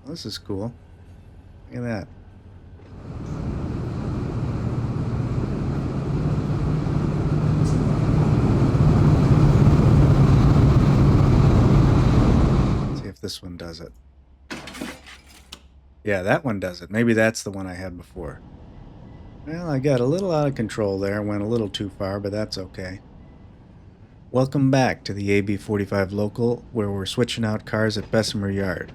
This is cool. Look at that. Let's see if this one does it. Yeah, that one does it. Maybe that's the one I had before. Well, I got a little out of control there. Went a little too far, but that's okay. Welcome back to the AB45 local, where we're switching out cars at Bessemer Yard.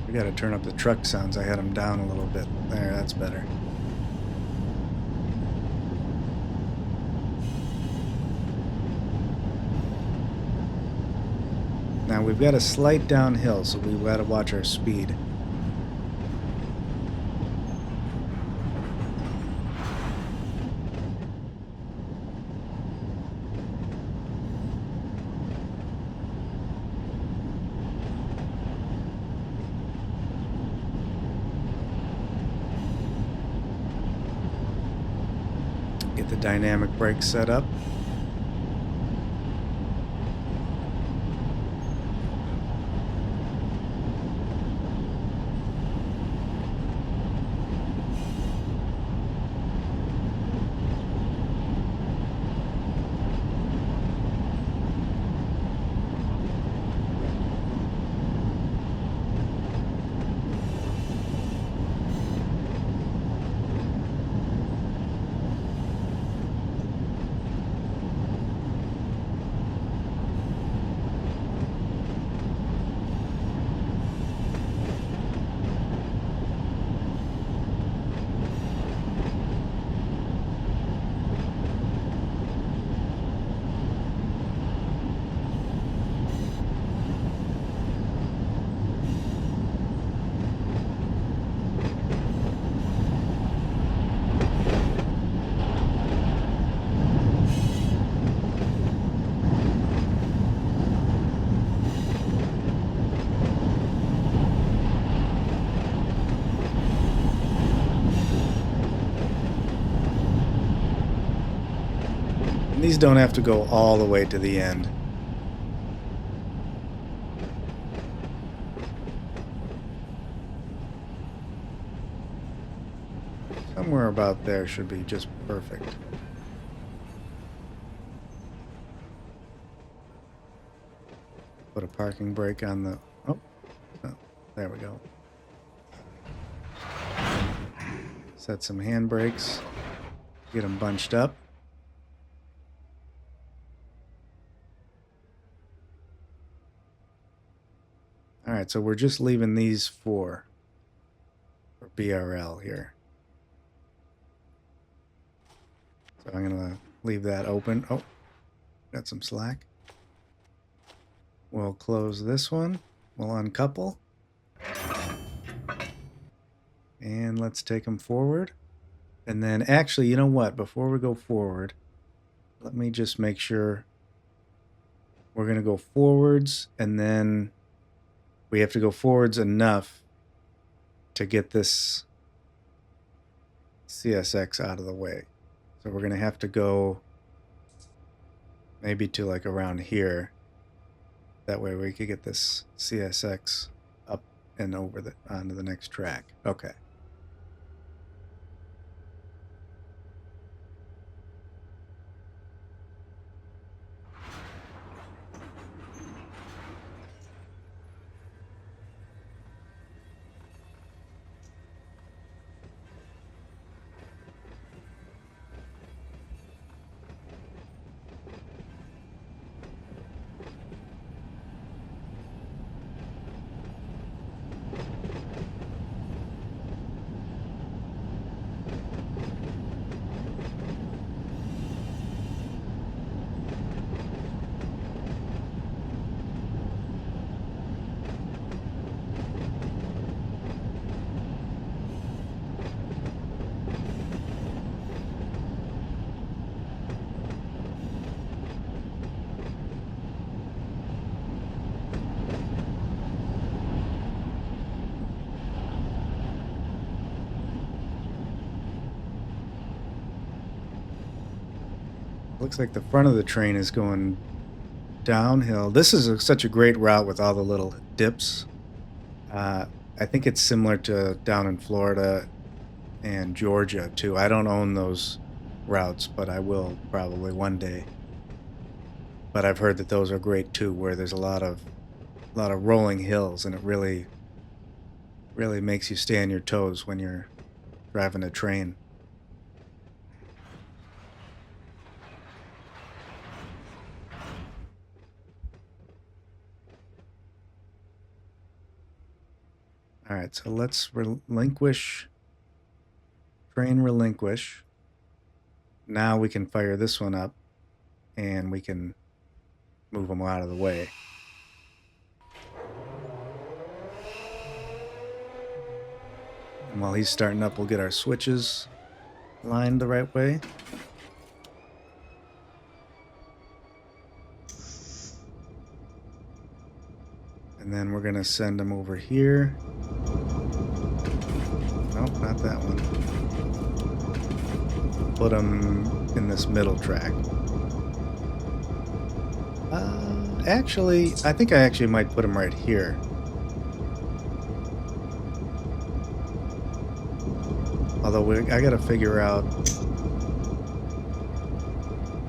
We gotta turn up the truck sounds. I had them down a little bit. There, that's better. Now we've got a slight downhill, so we've got to watch our speed. Get the dynamic brakes set up. These don't have to go all the way to the end. Somewhere about there should be just perfect. Put a parking brake on the... Oh, there we go. Set some handbrakes. Get them bunched up. Alright, so we're just leaving these for BRL here. So I'm going to leave that open. Oh, got some slack. We'll close this one. We'll uncouple. And let's take them forward. And then actually, you know what? Before we go forward, let me just make sure we're going to go forwards, and then we have to go forwards enough to get this CSX out of the way. So we're going to have to go maybe to like around here. That way we could get this CSX up and over onto the next track. Okay. Looks like the front of the train is going downhill. This is such a great route with all the little dips. I think it's similar to down in Florida and Georgia too. I don't own those routes, but I will probably one day. But I've heard that those are great too, where there's a lot of rolling hills, and it really makes you stay on your toes when you're driving a train. All right, so let's relinquish, train relinquish. Now we can fire this one up, and we can move them out of the way. And while he's starting up, we'll get our switches lined the right way. And then we're going to send them over here. Nope, not that one. Put them in this middle track. Actually, I think I actually might put them right here. Although I got to figure out.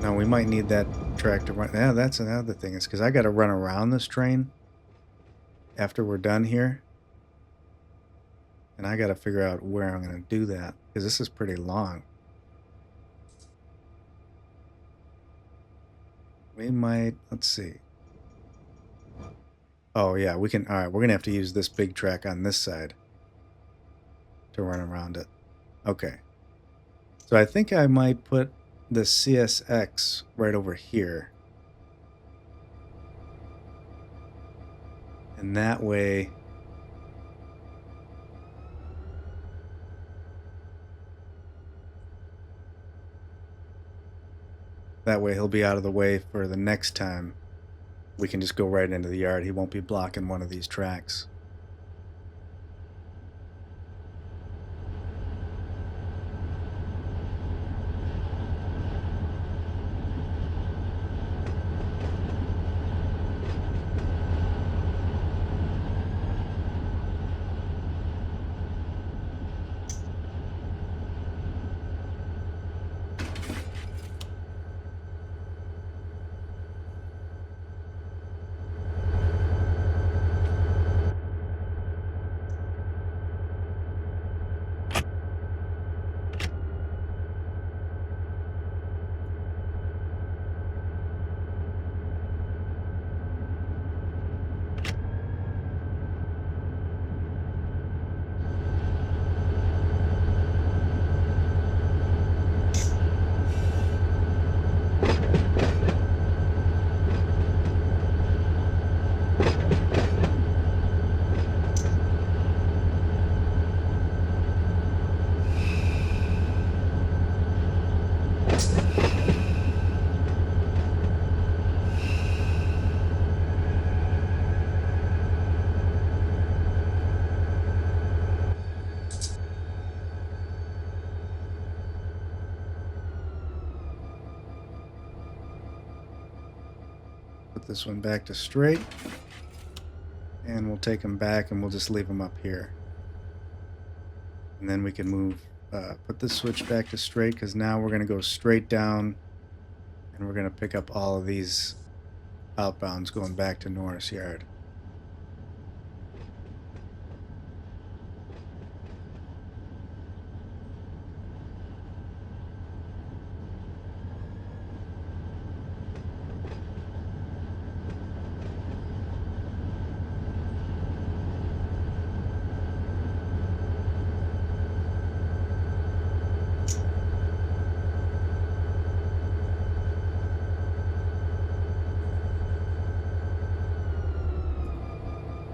No, we might need that track to run. Yeah, that's another thing. Is because I got to run around this train after we're done here. And I got to figure out where I'm going to do that, because this is pretty long. We might, let's see. Oh yeah, we can, all right, we're going to have to use this big track on this side to run around it. Okay. So I think I might put the CSX right over here. And that way, he'll be out of the way for the next time. We can just go right into the yard. He won't be blocking one of these tracks. Put this one back to straight. And we'll take them back and we'll just leave them up here. And then we can move, put this switch back to straight, because now we're going to go straight down and we're going to pick up all of these outbounds going back to Norris Yard.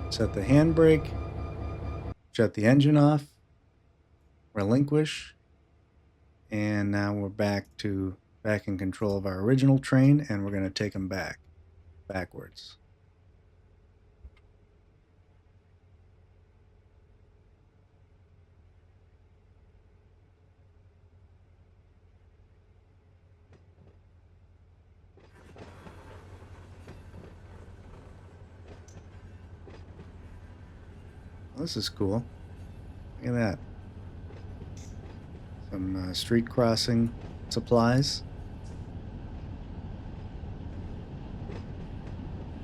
Set the handbrake, shut the engine off, relinquish, and now we're back in control of our original train, and we're going to take them backwards. This is cool. Look at that. Some street crossing supplies.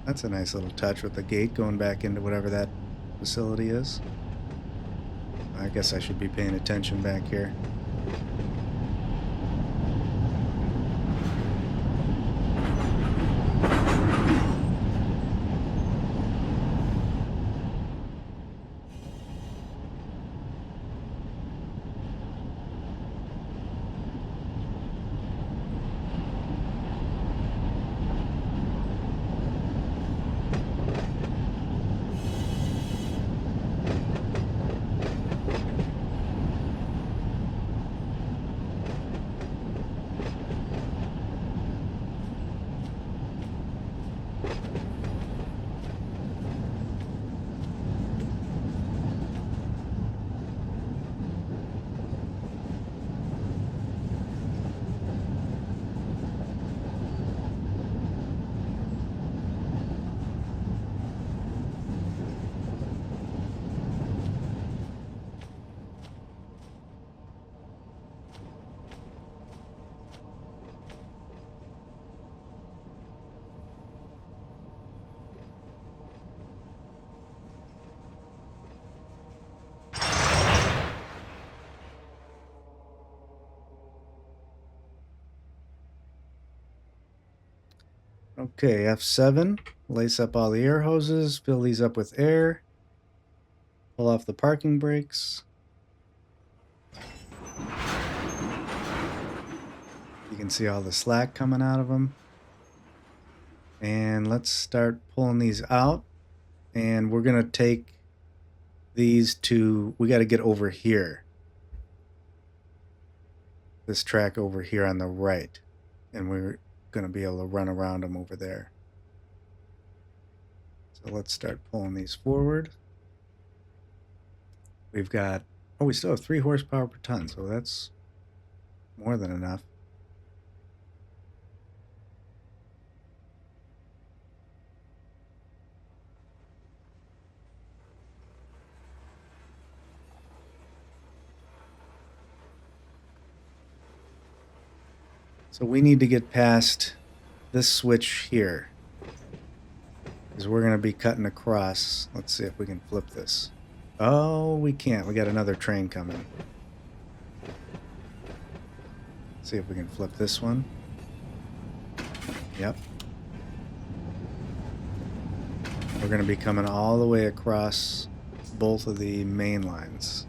That's a nice little touch with the gate going back into whatever that facility is. I guess I should be paying attention back here. Okay, F7. Lace up all the air hoses, fill these up with air, pull off the parking brakes. You can see all the slack coming out of them. And let's start pulling these out. And we're going to take these to, we got to get over here. This track over here on the right. And we're going to be able to run around them over there. So let's start pulling these forward. We've got, oh, we still have 3 horsepower per ton, so that's more than enough. So we need to get past this switch here, because we're going to be cutting across. Let's see if we can flip this. Oh, we can't. We got another train coming. See if we can flip this one. Yep. We're going to be coming all the way across both of the main lines.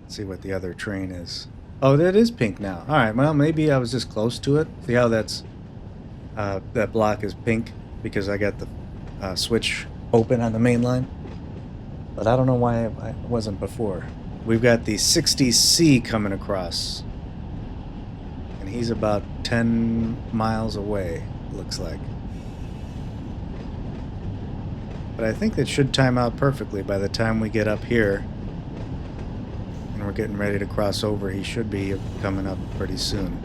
See what the other train is. Oh, that is pink now. All right, well, maybe I was just close to it. See how that's that block is pink because I got the switch open on the main line. But I don't know why it wasn't before. We've got the 60C coming across. And he's about 10 miles away, looks like. But I think that should time out perfectly by the time we get up here. And we're getting ready to cross over. He should be coming up pretty soon.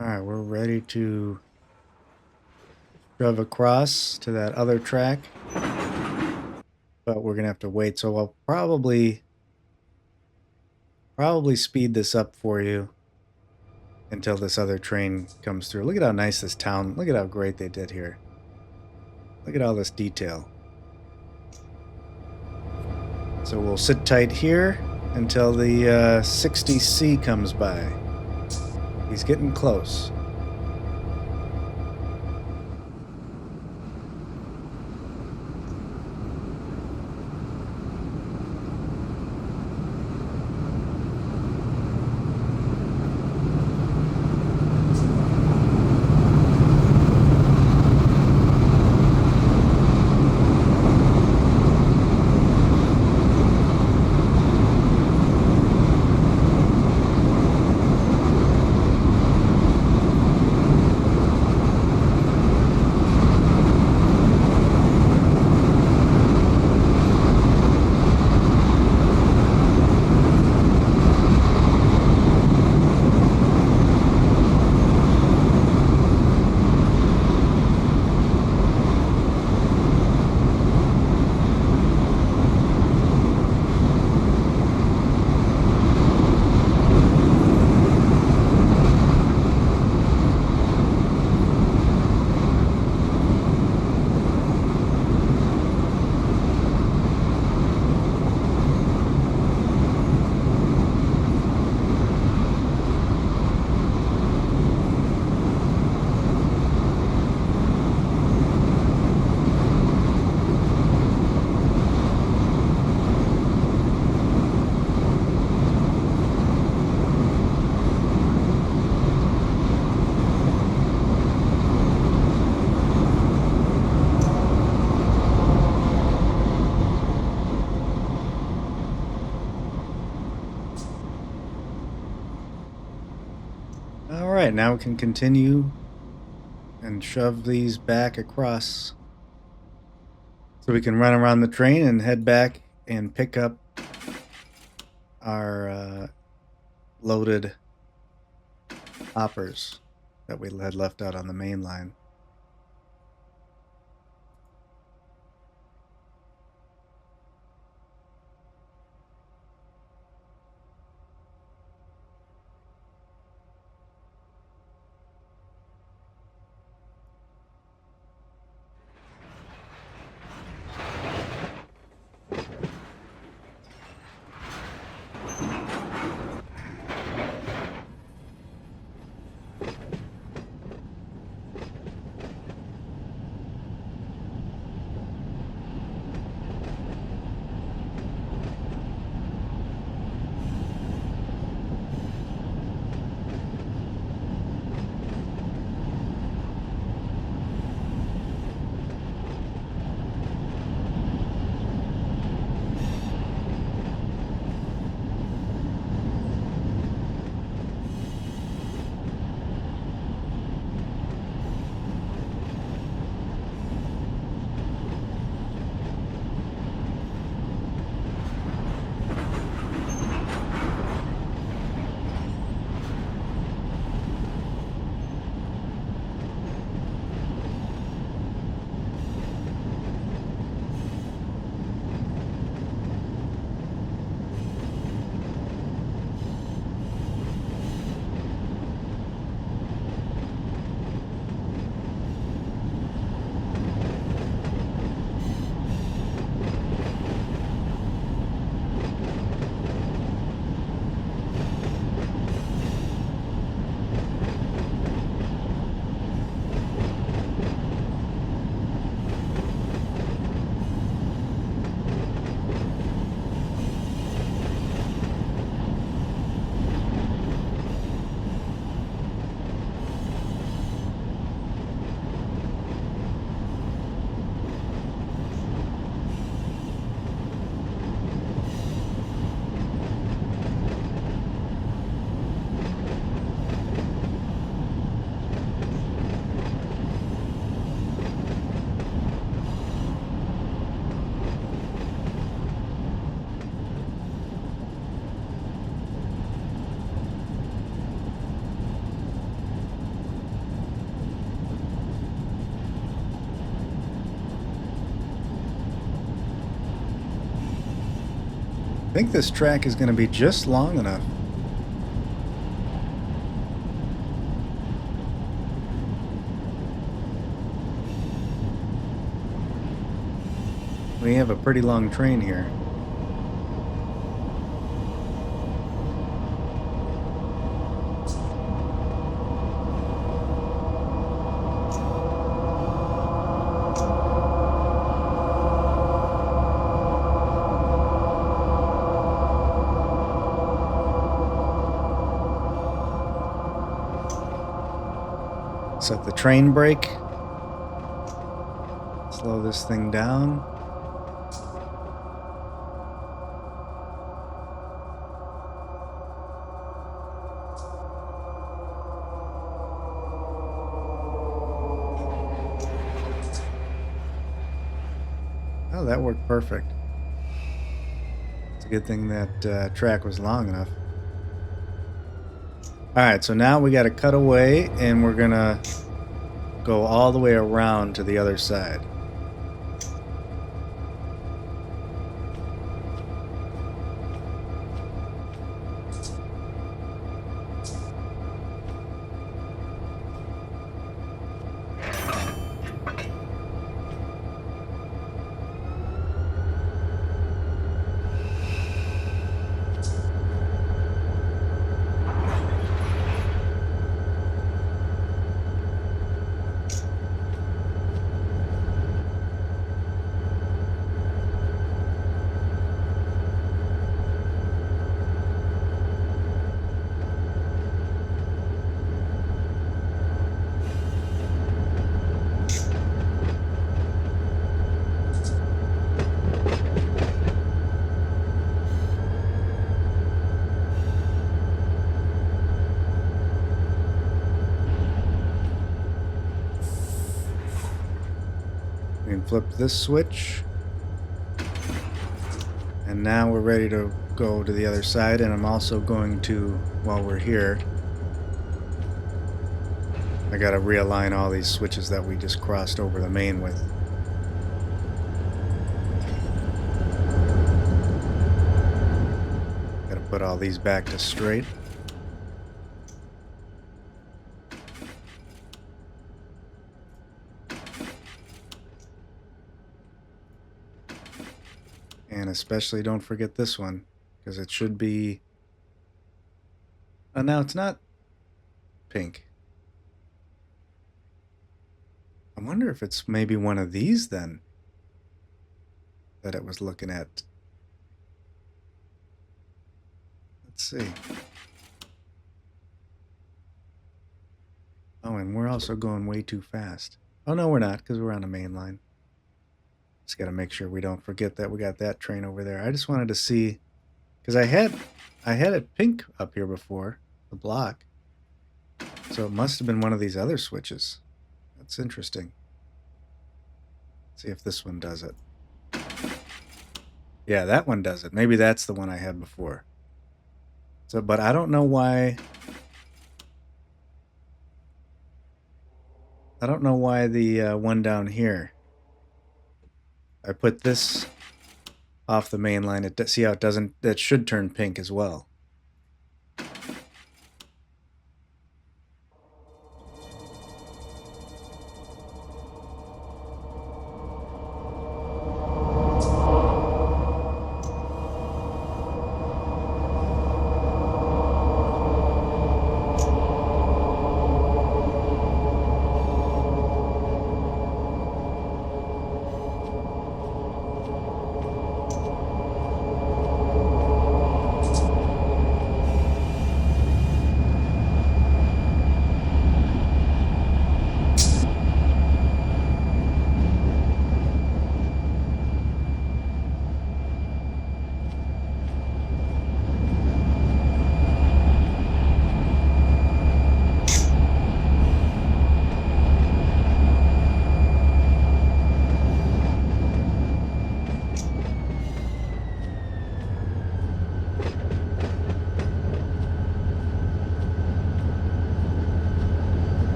All right, we're ready to shove across to that other track, but we're gonna have to wait. So I'll probably speed this up for you until this other train comes through. Look at how nice this town. Look at how great they did here. Look at all this detail. So we'll sit tight here until the 60C comes by. He's getting close. All right, now we can continue and shove these back across so we can run around the train and head back and pick up our loaded hoppers that we had left out on the main line. think this track is going to be just long enough. We have a pretty long train here. Set the train brake. Slow this thing down. Oh, that worked perfect. It's a good thing that track was long enough. Alright, so now we got to cut away and we're going to go all the way around to the other side. We can flip this switch. And now we're ready to go to the other side, and I'm also going to, while we're here, I gotta realign all these switches that we just crossed over the main with. Gotta put all these back to straight. And especially don't forget this one, because it should be... Oh, now it's not pink. I wonder if it's maybe one of these then that it was looking at. Let's see. Oh, and we're also going way too fast. Oh, no, we're not, because we're on a main line. Just got to make sure we don't forget that we got that train over there. I just wanted to see, because I had it pink up here before, the block. So it must have been one of these other switches. That's interesting. Let's see if this one does it. Yeah, that one does it. Maybe that's the one I had before. So, but I don't know why... I don't know why the one down here... I put this off the main line. See how it doesn't... That should turn pink as well.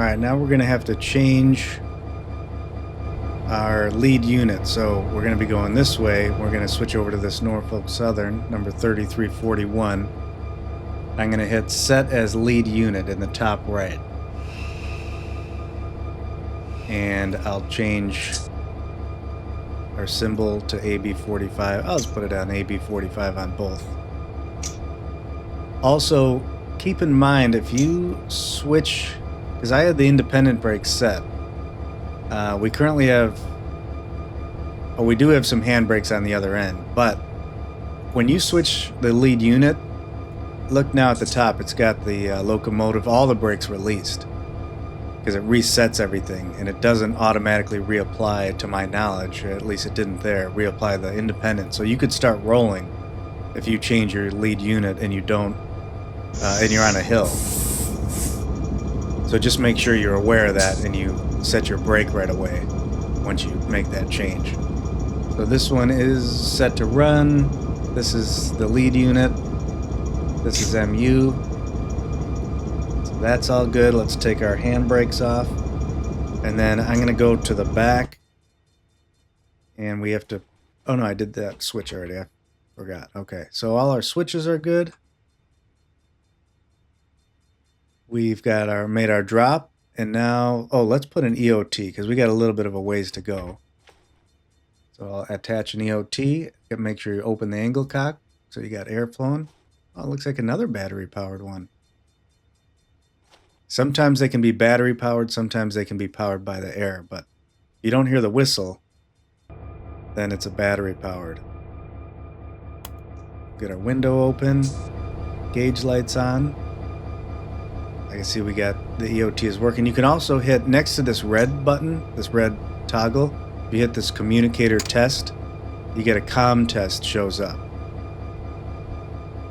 right, now we're going to have to change our lead unit. So we're going to be going this way. We're going to switch over to this Norfolk Southern, number 3341. I'm going to hit set as lead unit in the top right. And I'll change our symbol to AB45. I'll just put it on AB45 on both. Also, keep in mind if you switch, because I had the independent brake set. We currently have, we do have some handbrakes on the other end, but when you switch the lead unit, look now at the top, it's got the locomotive, all the brakes released, because it resets everything, and it doesn't automatically reapply, to my knowledge, at least it didn't there, reapply the independent. So you could start rolling if you change your lead unit and you don't, and you're on a hill. So just make sure you're aware of that and you set your brake right away once you make that change. So this one is set to run. This is the lead unit. This is MU. So that's all good. Let's take our handbrakes off. And then I'm going to go to the back. And we have to... Oh no, I did that switch already. I forgot. Okay, so all our switches are good. We've got our made our drop, and now, oh, let's put an EOT because we got a little bit of a ways to go. So I'll attach an EOT. Make sure you open the angle cock so you got air flowing. Oh, it looks like another battery powered one. Sometimes they can be battery powered, sometimes they can be powered by the air, but if you don't hear the whistle, then it's a battery powered. Get our window open, gauge lights on. I can see we got the EOT is working. You can also hit next to this red button, this red toggle. If you hit this communicator test, you get a comm test shows up.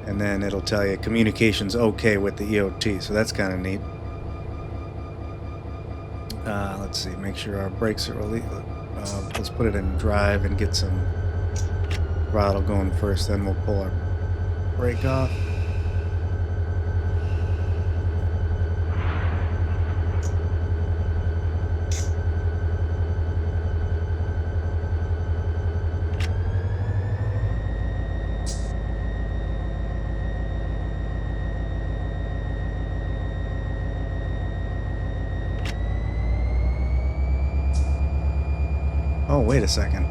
And then it'll tell you communication's okay with the EOT, so that's kind of neat. Let's see, make sure our brakes are really... let's put it in drive and get some throttle going first, then we'll pull our brake off. Oh, wait a second.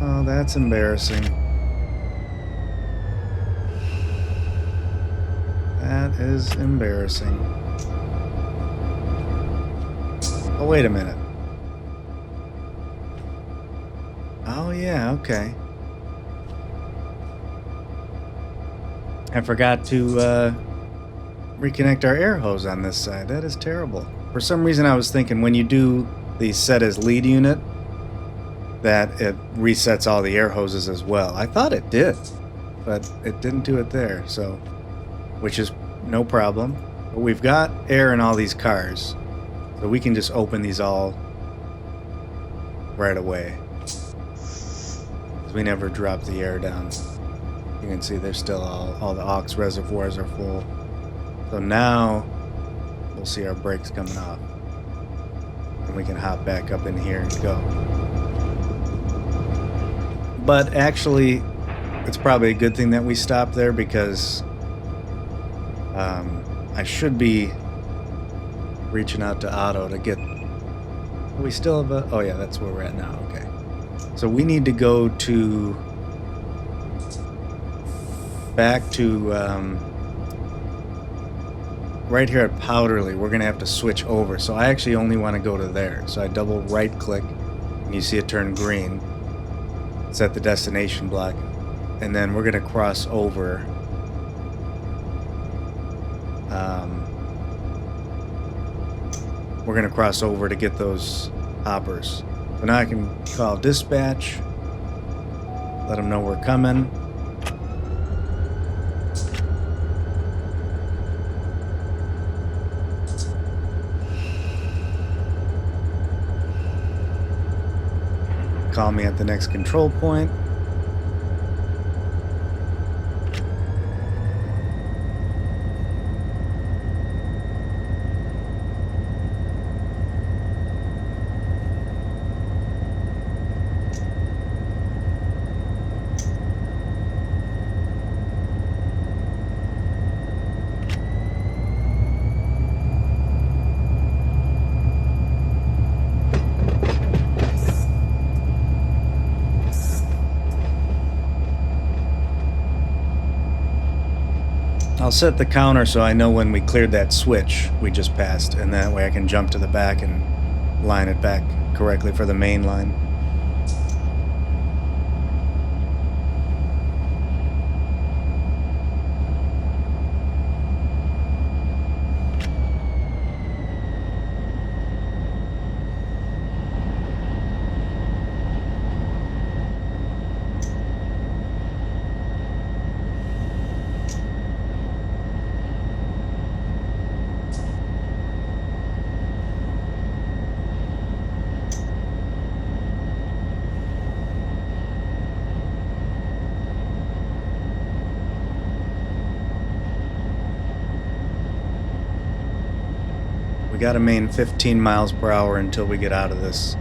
Oh, that's embarrassing. That is embarrassing. Oh, wait a minute. Oh, yeah, okay. I forgot to reconnect our air hose on this side. That is terrible. For some reason, I was thinking when you do the set as lead unit, that it resets all the air hoses as well. I thought it did, but it didn't do it there, so, which is no problem. But we've got air in all these cars, so we can just open these all right away. We never drop the air down. You can see there's still all the aux reservoirs are full. So now we'll see our brakes coming off. And we can hop back up in here and go. But actually, it's probably a good thing that we stopped there because I should be reaching out to Otto to get... We still have a... Oh yeah, that's where we're at now. Okay. So we need to go to... back to... right here at Powderly. We're going to have to switch over. So I actually only want to go to there. So I double right click and you see it turn green. Set the destination block, and then we're going to cross over. We're going to cross over to get those hoppers. So now I can call dispatch, let them know we're coming. Call me at the next control point. I'll set the counter so I know when we cleared that switch we just passed, and that way I can jump to the back and line it back correctly for the main line. We got to main 15 miles per hour until we get out of this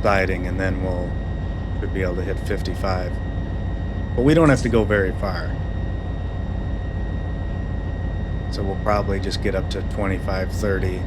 siding, and then should be able to hit 55. But we don't have to go very far. So we'll probably just get up to 25, 30.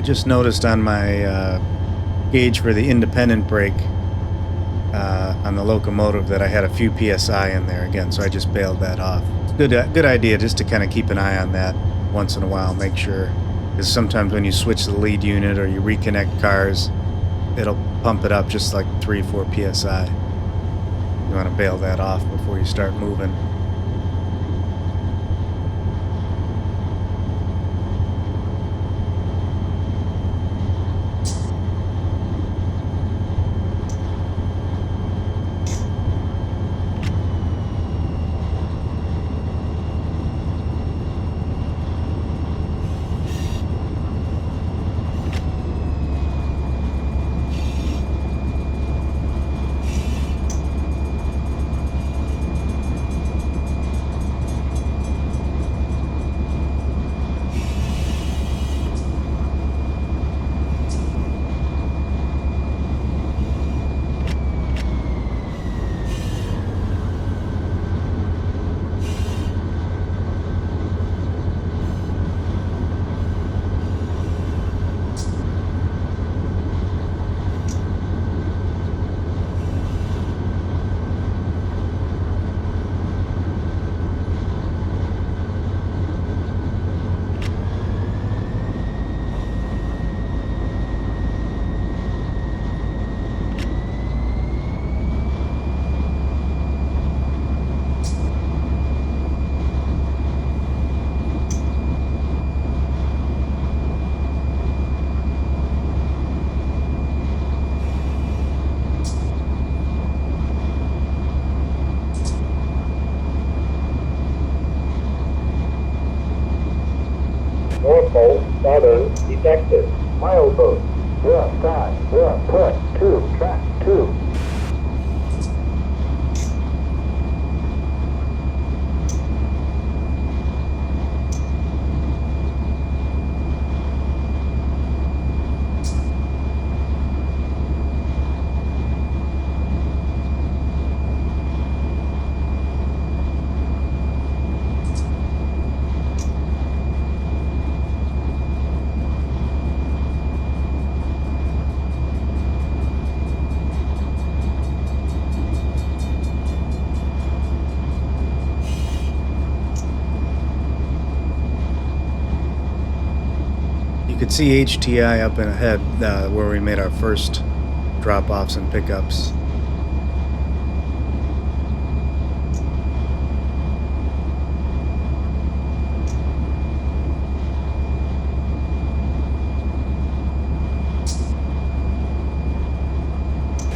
Just noticed on my gauge for the independent brake on the locomotive that I had a few PSI in there again, so I just bailed that off. It's good idea just to kind of keep an eye on that once in a while, make sure, because sometimes when you switch the lead unit or you reconnect cars, it'll pump it up just like 3-4 PSI. You want to bail that off before you start moving. Norfolk Southern detected. Milepost. We're start. We're put 2, track 2. You could see HTI up and ahead where we made our first drop-offs and pickups.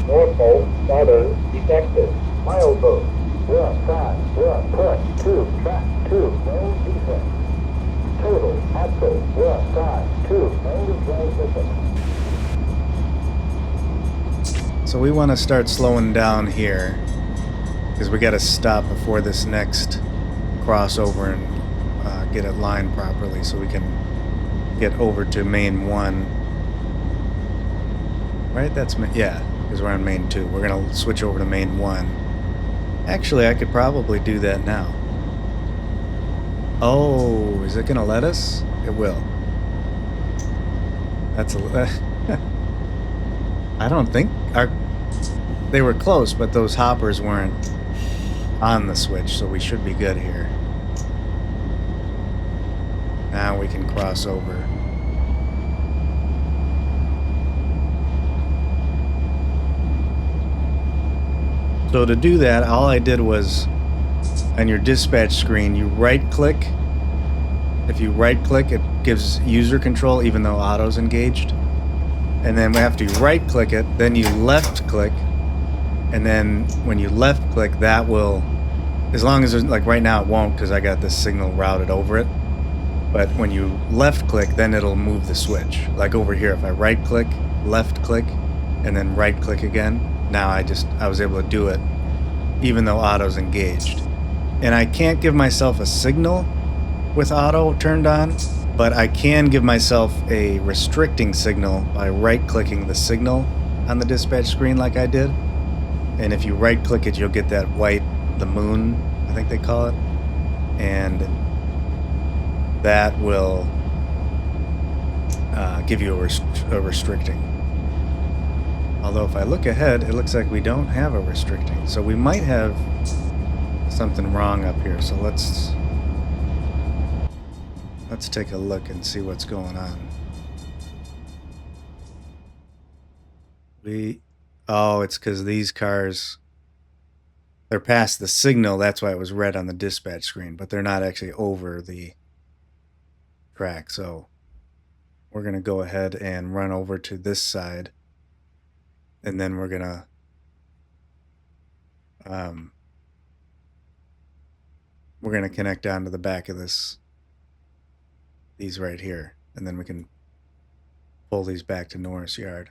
Norfolk Southern detected. Milepost. We're on 5. We're on push. 2. Track 2. No defense. Total. Axle. We're on 5. 2. No transmission. So we want to start slowing down here because we got to stop before this next crossover and get it lined properly so we can get over to main 1. Right? That's yeah, because we're on main 2. We're going to switch over to main 1. Actually, I could probably do that now. Oh, is it going to let us? It will. That's a... I don't think... They were close, but those hoppers weren't on the switch, so we should be good here. Now we can cross over. So to do that, all I did was, on your dispatch screen, you right-click. If you right-click, it gives user control even though auto's engaged. And then after you right-click it, then you left-click. And then when you left-click, that will, as long as, like right now it won't because I got this signal routed over it. But when you left-click, then it'll move the switch. Like over here, if I right-click, left-click, and then right-click again, now I was able to do it even though auto's engaged. And I can't give myself a signal with auto turned on, but I can give myself a restricting signal by right-clicking the signal on the dispatch screen like I did. And if you right-click it, you'll get that white, the moon, I think they call it. And that will give you a restricting. Although if I look ahead, it looks like we don't have a restricting. So we might have something wrong up here. So let's take a look and see what's going on. Oh, it's because these cars, they're past the signal. That's why it was red on the dispatch screen, but they're not actually over the track. So we're going to go ahead and run over to this side. And then we're going to connect down to the back of these right here. And then we can pull these back to Norris Yard.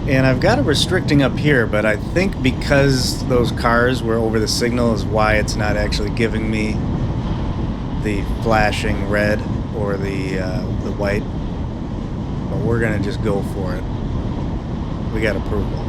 And I've got a restricting up here, but I think because those cars were over the signal is why it's not actually giving me the flashing red or the white. But we're gonna just go for it. We got approval.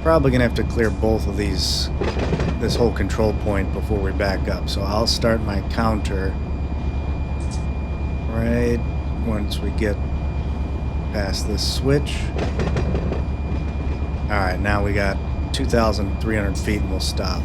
Probably gonna have to clear both of this whole control point before we back up. So I'll start my counter right once we get past this switch. All right, now we got 2,300 feet and we'll stop.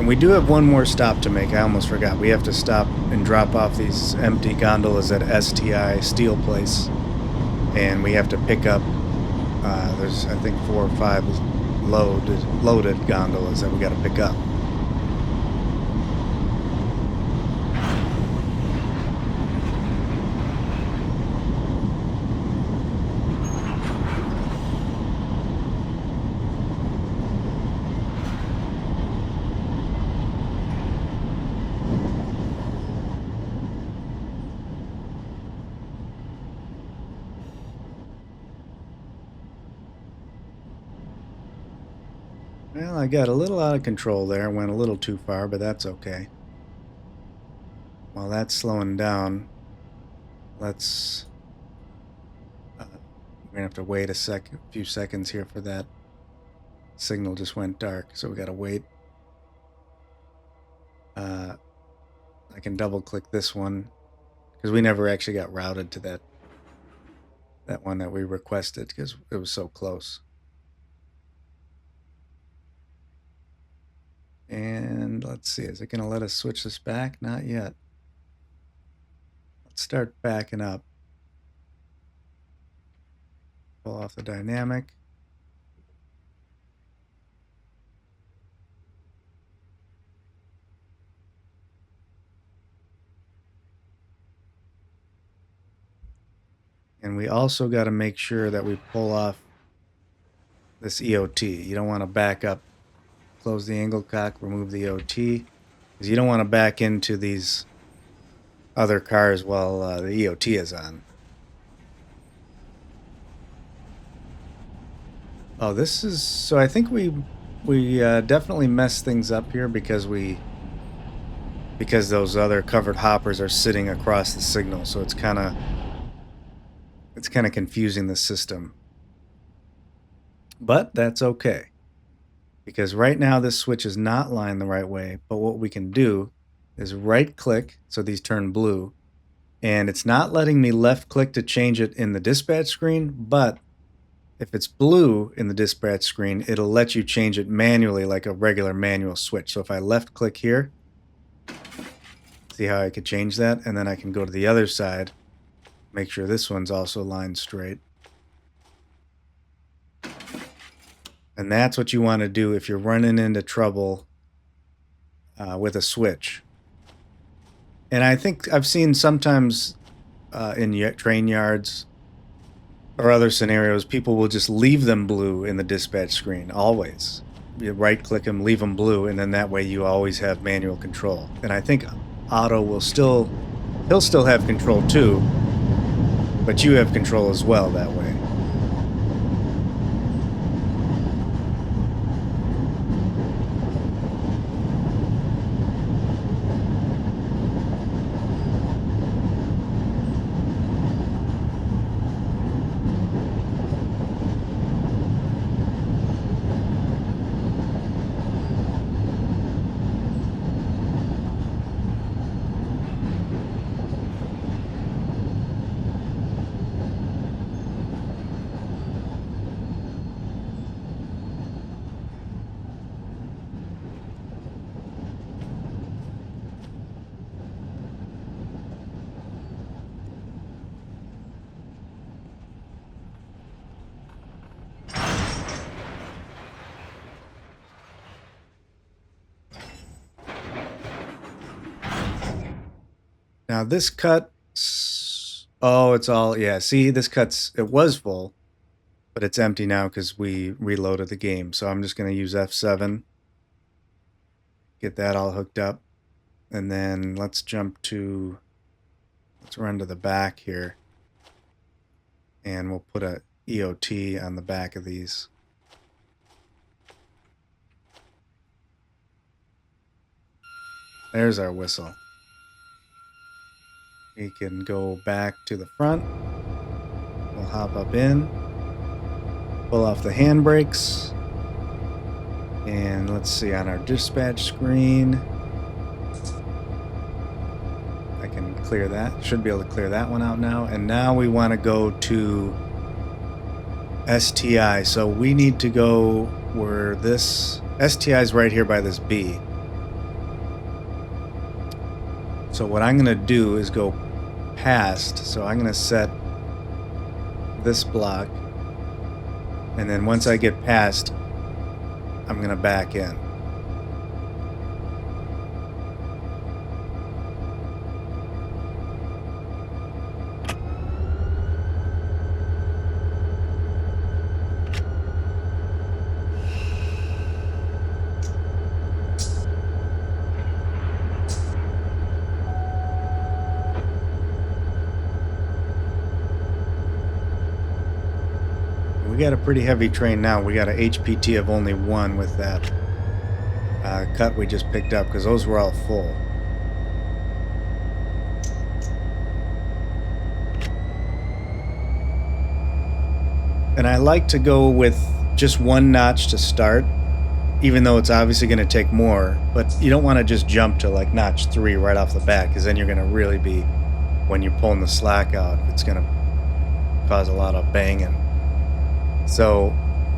And we do have one more stop to make. I almost forgot. We have to stop and drop off these empty gondolas at STI Steel Place. And we have to pick up, there's I think 4 or 5 loaded gondolas that we got to pick up. Well, I got a little out of control there. Went a little too far, but that's okay. While that's slowing down, let's... we're going to have to wait a few seconds here for that. Signal just went dark, so we got to wait. I can double click this one because we never actually got routed to that one that we requested because it was so close. And let's see, is it going to let us switch this back? Not yet. Let's start backing up. Pull off the dynamic. And we also got to make sure that we pull off this EOT. You don't want to back up, close the angle cock, remove the EOT, because you don't want to back into these other cars while the EOT is on. Oh, this is... So I think we definitely messed things up here because those other covered hoppers are sitting across the signal, so it's kind of confusing the system. But that's okay, because right now this switch is not lined the right way. But what we can do is right click so these turn blue, and it's not letting me left click to change it in the dispatch screen, but if it's blue in the dispatch screen, it'll let you change it manually like a regular manual switch. So if I left click here, see how I could change that? And then I can go to the other side, make sure this one's also lined straight. And that's what you want to do if you're running into trouble with a switch. And I think I've seen sometimes in train yards or other scenarios, people will just leave them blue in the dispatch screen, always. You right click them, leave them blue, and then that way you always have manual control. And I think Otto will he'll still have control too, but you have control as well that way. Now this cut, oh, it's all, yeah, see, this cut's, it was full, but it's empty now because we reloaded the game. So I'm just going to use F7, get that all hooked up, and then let's run to the back here, and we'll put a EOT on the back of these. There's our whistle. We can go back to the front. We'll hop up in, pull off the handbrakes, and let's see on our dispatch screen. I can clear that. Should be able to clear that one out now. And now we want to go to STI. So we need to go where this STI is right here by this B. So what I'm going to do is go past. So I'm going to set this block. And then once I get past, I'm going to back in. We got a pretty heavy train now. We got a HPT of only 1 with that cut we just picked up because those were all full. And I like to go with just 1 notch to start, even though it's obviously going to take more. But you don't want to just jump to like notch 3 right off the bat, because then you're going to really be, when you're pulling the slack out, it's going to cause a lot of banging. So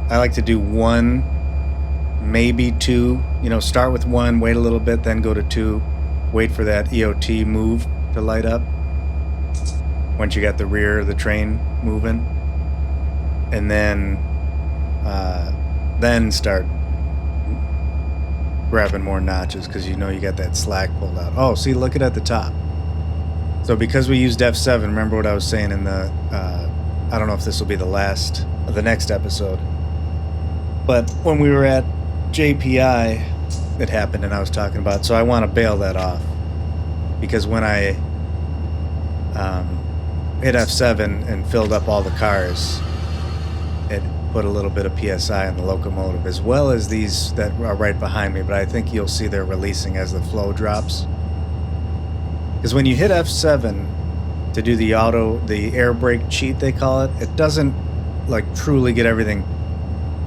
I like to do 1, maybe 2. You know, start with 1, wait a little bit, then go to 2. Wait for that EOT move to light up once you got the rear of the train moving. And then start grabbing more notches, because you know you got that slack pulled out. Oh, see, look at the top. So because we used F7, remember what I was saying in the, I don't know if this will be the last of the next episode, but when we were at JPI, it happened, and I was talking about, so I want to bail that off, because when I hit F7 and filled up all the cars, it put a little bit of PSI on the locomotive, as well as these that are right behind me, but I think you'll see they're releasing as the flow drops. Because when you hit F7 to do the air brake cheat, they call it, it doesn't like truly get everything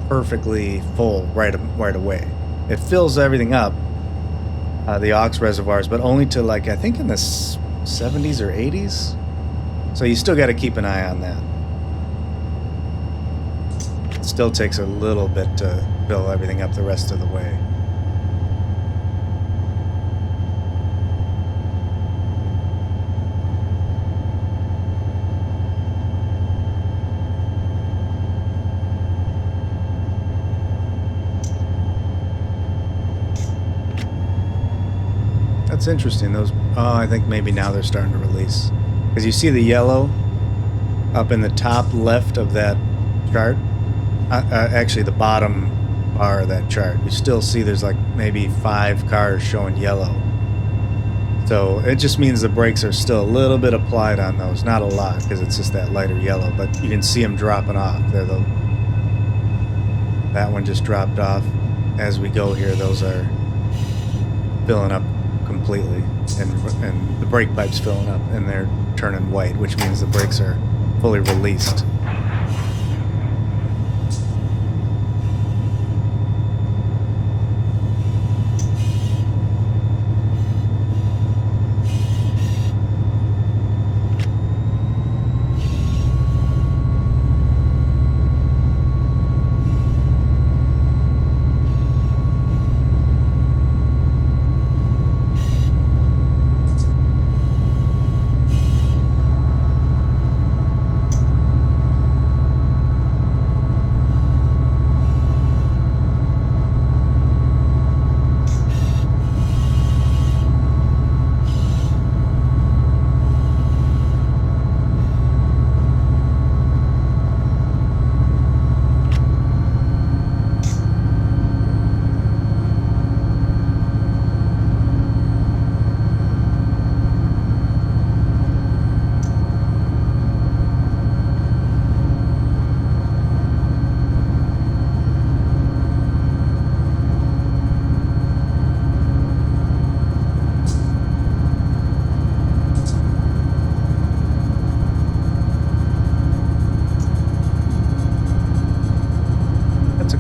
perfectly full right away. It fills everything up, the aux reservoirs, but only to like, I think in the 70s or 80s. So you still got to keep an eye on that. Still takes a little bit to fill everything up the rest of the way. That's interesting. Those, I think maybe now they're starting to release, because you see the yellow up in the top left of that chart. Actually, the bottom bar of that chart, you still see there's like maybe 5 cars showing yellow. So it just means the brakes are still a little bit applied on those. Not a lot, because it's just that lighter yellow, but you can see them dropping off. That one just dropped off. As we go here, those are filling up completely, and the brake pipe's filling up, and they're turning white, which means the brakes are fully released.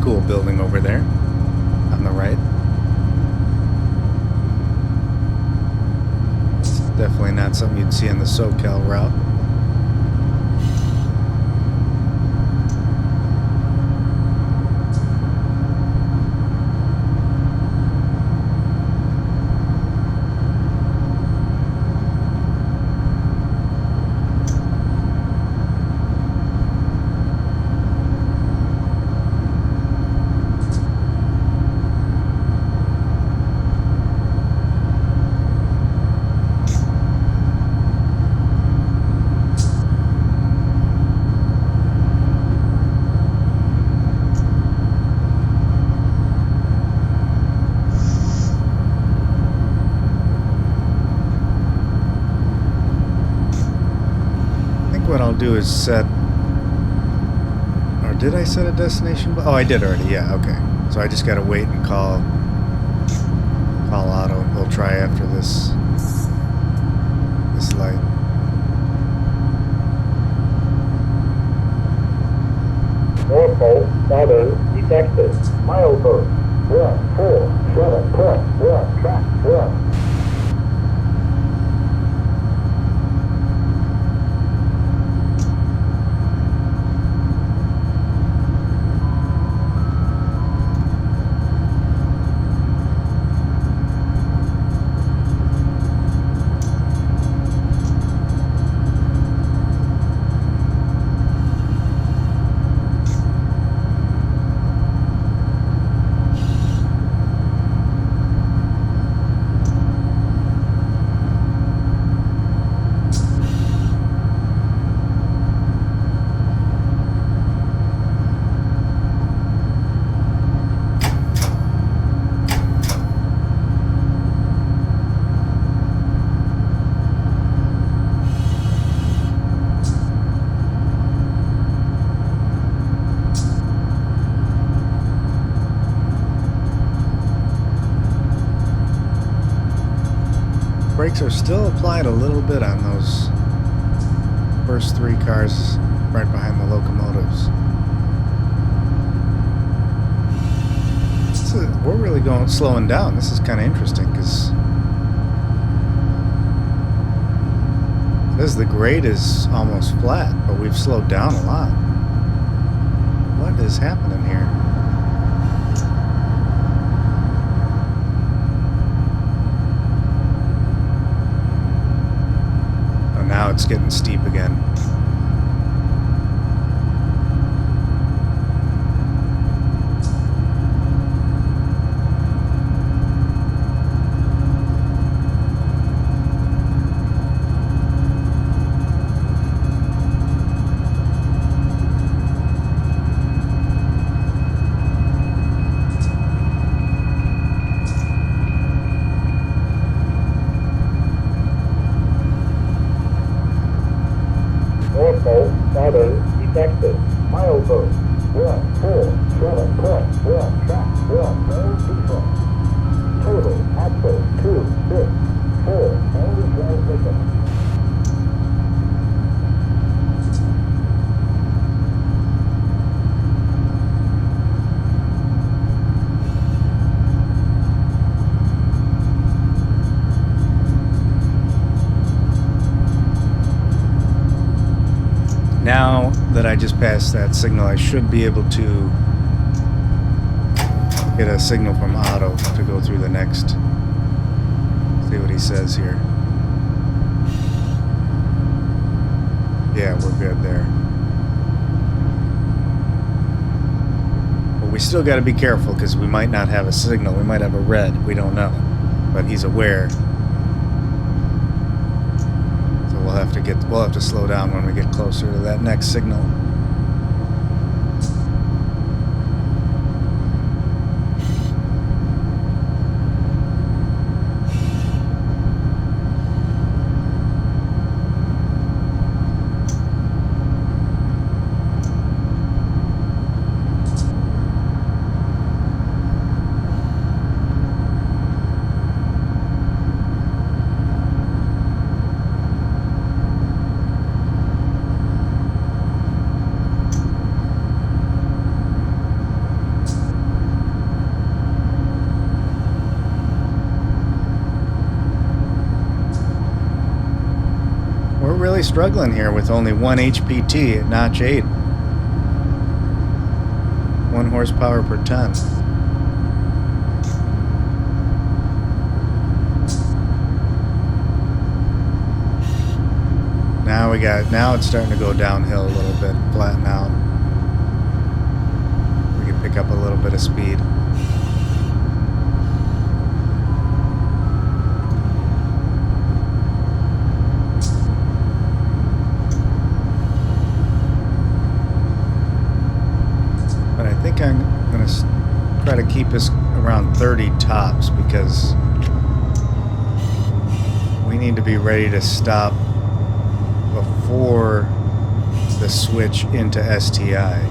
Cool building over there on the right. It's definitely not something you'd see on the SoCal route. do is set... Or did I set a destination? Oh, I did already. Yeah, okay. So I just gotta wait and call auto. We'll try after this light. Norfolk Southern detected. Milepost 147 plus. We're on track. We're on. Brakes are still applied a little bit on those first 3 cars right behind the locomotives. We're really slowing down. This is kind of interesting because it says the grade is almost flat, but we've slowed down a lot. What is happening here? Now it's getting steep again. Southern detected. Milepost 147 plus. We're on track. We're on no defense. Total axle 264. Only transmission. Now that I just passed that signal, I should be able to get a signal from Otto to go through the next. See what he says here. Yeah, we're good there. But we still got to be careful because we might not have a signal. We might have a red. We don't know. But he's aware. We'll have to slow down when we get closer to that next signal. Really struggling here with only 1 HPT at notch 8. 1 horsepower per ton. Now it's starting to go downhill a little bit, flatten out. We can pick up a little bit of speed. I'm going to try to keep us around 30 tops because we need to be ready to stop before the switch into STI.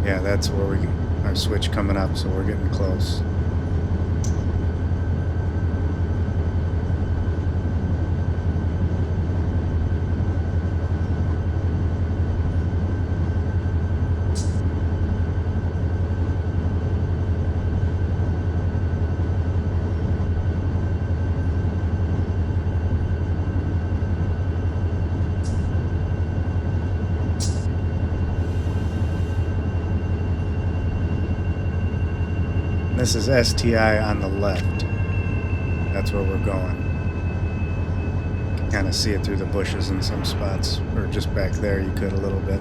Yeah, that's where we our switch coming up, so we're getting close. This is STI on the left. That's where we're going. You can kind of see it through the bushes in some spots, or just back there you could a little bit.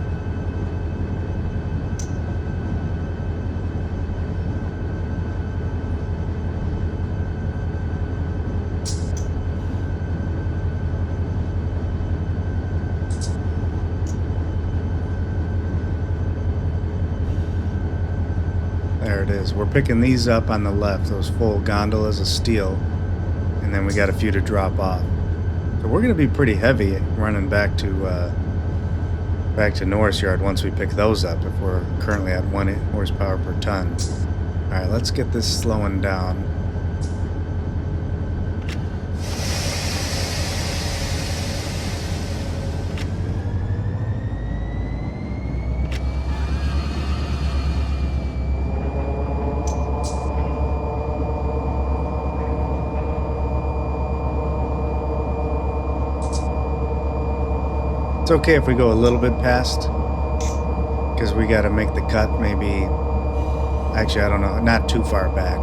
There it is. We're picking these up on the left, those full gondolas of steel, and then we got a few to drop off. So we're going to be pretty heavy running back to Norris Yard once we pick those up, if we're currently at 1 horsepower per ton. All right, let's get this slowing down. It's okay if we go a little bit past, because we got to make the cut maybe, actually I don't know, not too far back.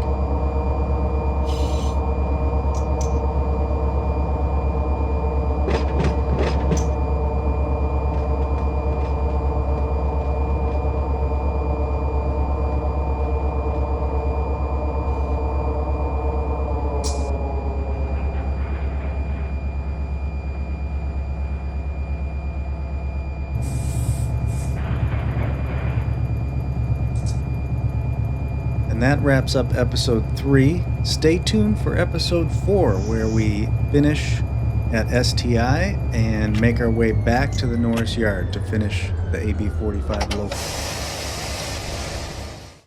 And that wraps up episode 3. Stay tuned for episode 4, where we finish at STI and make our way back to the Norris Yard to finish the AB45 local.